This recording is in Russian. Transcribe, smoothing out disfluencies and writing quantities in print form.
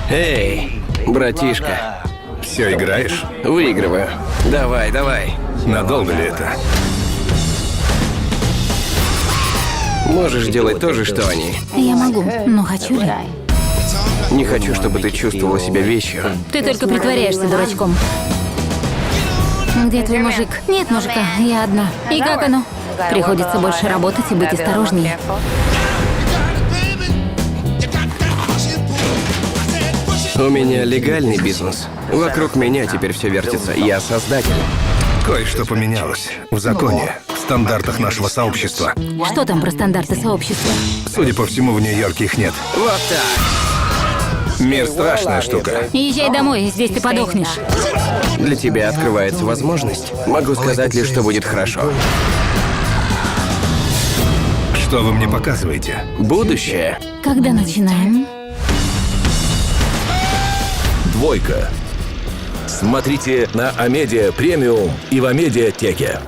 Эй, братишка, Все играешь? выигрываю. Давай, давай. Надолго ли это? Можешь делать то же, что они. Я могу, но хочу ли? Не хочу, чтобы ты чувствовала себя вещью. Ты только притворяешься дурачком. Где твой мужик? Нет мужика, я одна. И как оно? Приходится больше работать и быть осторожнее. У меня легальный бизнес. Вокруг меня теперь все вертится. Я создатель. Кое-что поменялось. В законе, в стандартах нашего сообщества. Что там про стандарты сообщества? Судя по всему, в Нью-Йорке их нет. Вот так. Мир — страшная штука. Езжай домой, здесь ты подохнешь. Для тебя открывается возможность. Могу сказать лишь, что будет хорошо. Что вы мне показываете? Будущее. Когда начинаем? «Двойка». Смотрите на Амедиа Премиум и в Амедиатеке.